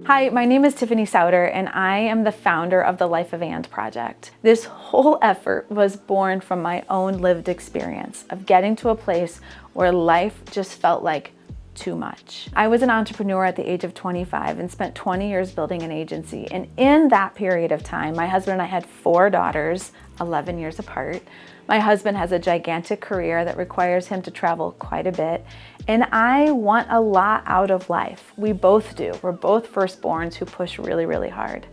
Hi, my name is Tiffany Sauter, and I am the founder of the Life of And Project. This whole effort was born from my own lived experience of getting to a place where life just felt like too much. I was an entrepreneur at the age of 25 and spent 20 years building an agency. And in that period of time, my husband and I had 4 daughters, 11 years apart. My husband has a gigantic career that requires him to travel quite a bit. And I want a lot out of life. We both do. We're both firstborns who push really, really hard.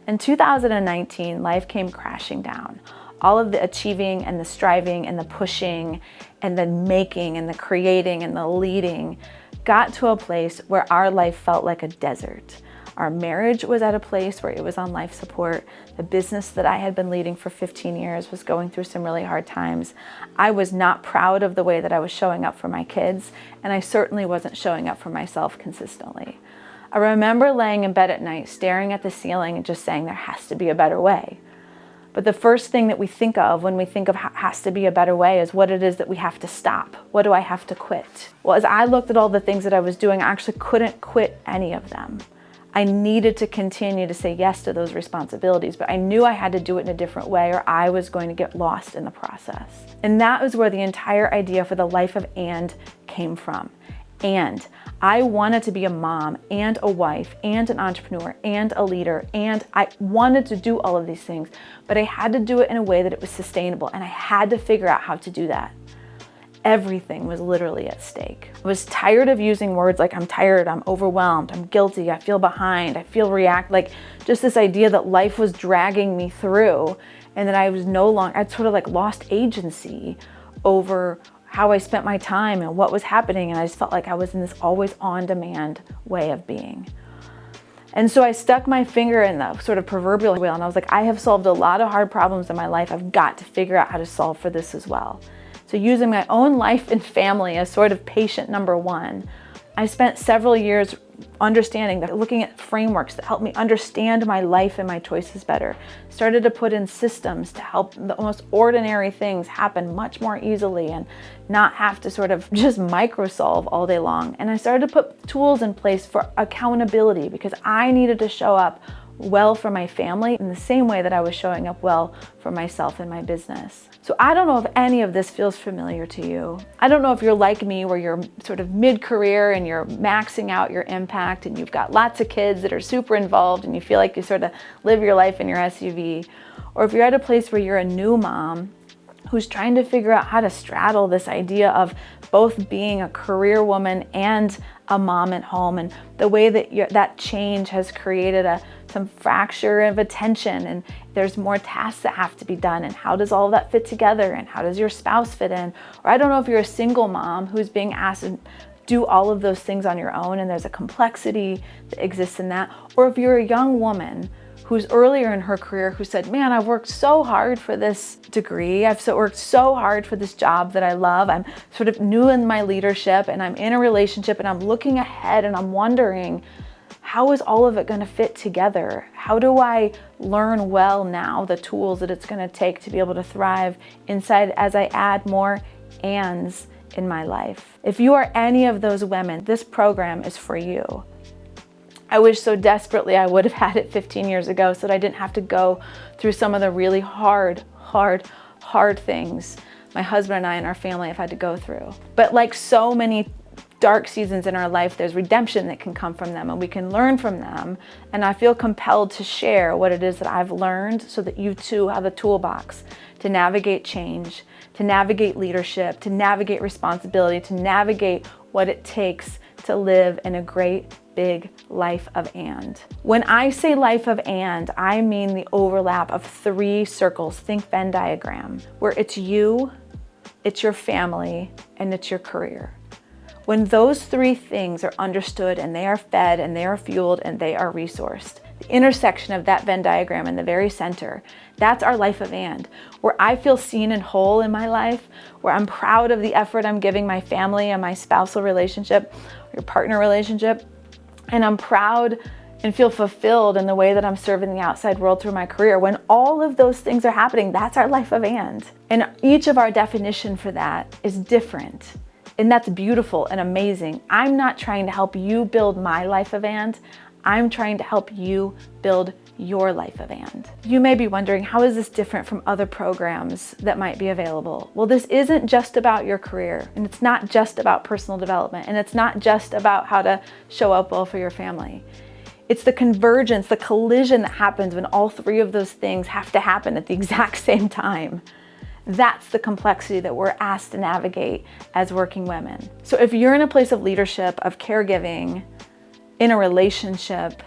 In 2019, life came crashing down. All of the achieving and the striving and the pushing and the making and the creating and the leading got to a place where our life felt like a desert. Our marriage was at a place where it was on life support. The business that I had been leading for 15 years was going through some really hard times. I was not proud of the way that I was showing up for my kids, and I certainly wasn't showing up for myself consistently. I remember laying in bed at night, staring at the ceiling and just saying, there has to be a better way. But the first thing that we think of when we think of has to be a better way is what it is that we have to stop. What do I have to quit? Well, as I looked at all the things that I was doing, I actually couldn't quit any of them. I needed to continue to say yes to those responsibilities, but I knew I had to do it in a different way or I was going to get lost in the process. And that was where the entire idea for the Life of And came from. And I wanted to be a mom and a wife and an entrepreneur and a leader, and I wanted to do all of these things, but I had to do it in a way that it was sustainable, and I had to figure out how to do that. Everything was literally at stake. I was tired of using words like I'm tired, I'm overwhelmed, I'm guilty, I feel behind, I feel like just this idea that life was dragging me through and that I was I'd sort of like lost agency over how I spent my time and what was happening, and I just felt like I was in this always on demand way of being. And so I stuck my finger in the sort of proverbial wheel and I was like, I have solved a lot of hard problems in my life. I've got to figure out how to solve for this as well. So using my own life and family as sort of patient number one, I spent several years looking at frameworks that helped me understand my life and my choices better. Started to put in systems to help the most ordinary things happen much more easily and not have to sort of just micro-solve all day long. And I started to put tools in place for accountability because I needed to show up well for my family in the same way that I was showing up well for myself and my business. So I don't know if any of this feels familiar to you. I don't know if you're like me where you're sort of mid-career and you're maxing out your impact and you've got lots of kids that are super involved and you feel like you sort of live your life in your SUV, or if you're at a place where you're a new mom who's trying to figure out how to straddle this idea of both being a career woman and a mom at home, and the way that that change has created some fracture of attention, and there's more tasks that have to be done, and how does all of that fit together, and how does your spouse fit in? Or I don't know if you're a single mom who's being asked to do all of those things on your own and there's a complexity that exists in that, or if you're a young woman who's earlier in her career who said, man, I've worked so hard for this degree. I've worked so hard for this job that I love. I'm sort of new in my leadership and I'm in a relationship and I'm looking ahead and I'm wondering, how is all of it going to fit together? How do I learn well now the tools that it's going to take to be able to thrive inside as I add more ands in my life? If you are any of those women, this program is for you. I wish so desperately I would have had it 15 years ago so that I didn't have to go through some of the really hard things my husband and I and our family have had to go through. But like so many dark seasons in our life, there's redemption that can come from them and we can learn from them. And I feel compelled to share what it is that I've learned so that you too have a toolbox to navigate change, to navigate leadership, to navigate responsibility, to navigate what it takes to live in a great big life of and. When I say life of and, I mean the overlap of 3 circles, think Venn diagram, where it's you, it's your family, and it's your career. When those 3 things are understood and they are fed and they are fueled and they are resourced, the intersection of that Venn diagram in the very center, that's our life of and, where I feel seen and whole in my life, where I'm proud of the effort I'm giving my family and my spousal relationship, your partner relationship, and I'm proud and feel fulfilled in the way that I'm serving the outside world through my career. When all of those things are happening, that's our life of and. And each of our definition for that is different. And that's beautiful and amazing. I'm not trying to help you build my life of and. I'm trying to help you build your life of and. You may be wondering, how is this different from other programs that might be available? Well, this isn't just about your career, and it's not just about personal development, and it's not just about how to show up well for your family. It's the convergence, the collision that happens when all three of those things have to happen at the exact same time. That's the complexity that we're asked to navigate as working women. So if you're in a place of leadership, of caregiving, in a relationship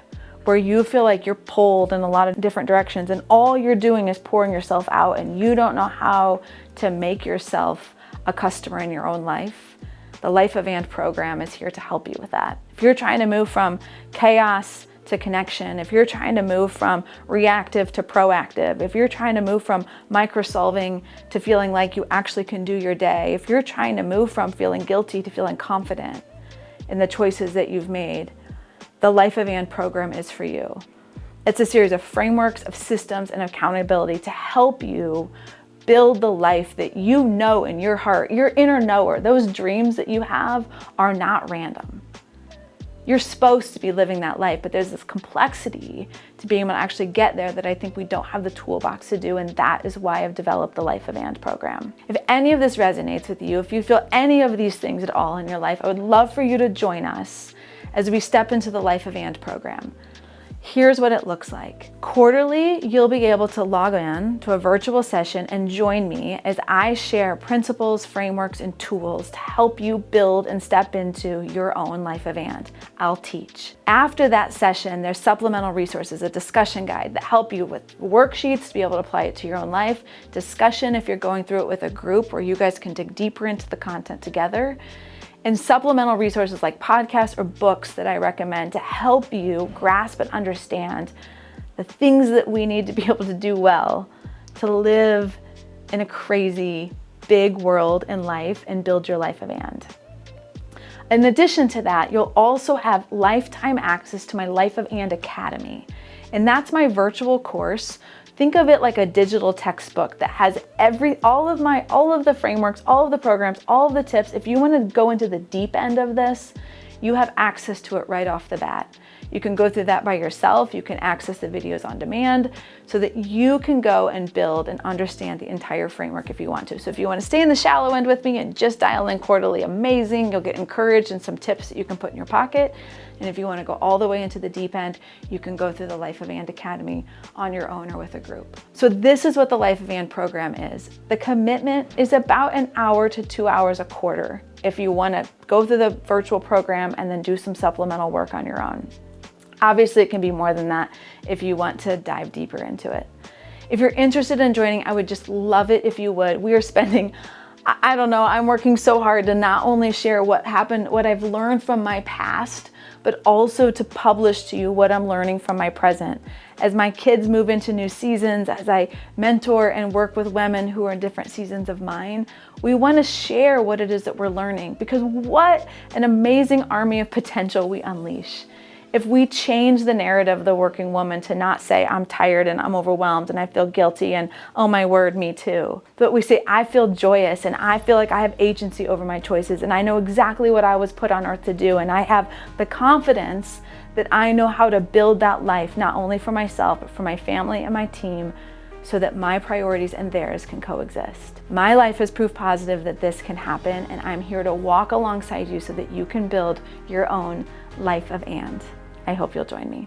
where you feel like you're pulled in a lot of different directions and all you're doing is pouring yourself out and you don't know how to make yourself a customer in your own life, the Life of And program is here to help you with that. If you're trying to move from chaos to connection, if you're trying to move from reactive to proactive, if you're trying to move from micro-solving to feeling like you actually can do your day, if you're trying to move from feeling guilty to feeling confident in the choices that you've made, the Life of And program is for you. It's a series of frameworks, of systems, and accountability to help you build the life that you know in your heart, your inner knower. Those dreams that you have are not random. You're supposed to be living that life, but there's this complexity to being able to actually get there that I think we don't have the toolbox to do, and that is why I've developed the Life of And program. If any of this resonates with you, if you feel any of these things at all in your life, I would love for you to join us as we step into the Life of And program. Here's what it looks like. Quarterly, you'll be able to log in to a virtual session and join me as I share principles, frameworks, and tools to help you build and step into your own Life of And. I'll teach. After that session, there's supplemental resources, a discussion guide that help you with worksheets to be able to apply it to your own life, discussion if you're going through it with a group where you guys can dig deeper into the content together, and supplemental resources like podcasts or books that I recommend to help you grasp and understand the things that we need to be able to do well to live in a crazy, big world in life and build your Life of And. In addition to that, you'll also have lifetime access to my Life of And Academy. And that's my virtual course. Think of it like a digital textbook that has all of the frameworks, all of the programs, all of the tips. If you want to go into the deep end of this, you have access to it right off the bat. You can go through that by yourself. You can access the videos on demand so that you can go and build and understand the entire framework if you want to. So if you want to stay in the shallow end with me and just dial in quarterly, amazing. You'll get encouraged and some tips that you can put in your pocket. And if you want to go all the way into the deep end, you can go through the Life of And Academy on your own or with a group. So this is what the Life of And program is. The commitment is about an hour to 2 hours a quarter if you want to go through the virtual program and then do some supplemental work on your own. Obviously, it can be more than that if you want to dive deeper into it. If you're interested in joining, I would just love it if you would. We are spending, I don't know, I'm working so hard to not only share what happened, what I've learned from my past, but also to publish to you what I'm learning from my present. As my kids move into new seasons, as I mentor and work with women who are in different seasons of mine, we want to share what it is that we're learning, because what an amazing army of potential we unleash. If we change the narrative of the working woman to not say, I'm tired and I'm overwhelmed and I feel guilty and oh my word, me too. But we say, I feel joyous and I feel like I have agency over my choices and I know exactly what I was put on earth to do, and I have the confidence that I know how to build that life, not only for myself, but for my family and my team, so that my priorities and theirs can coexist. My life is proof positive that this can happen, and I'm here to walk alongside you so that you can build your own Life of And. I hope you'll join me.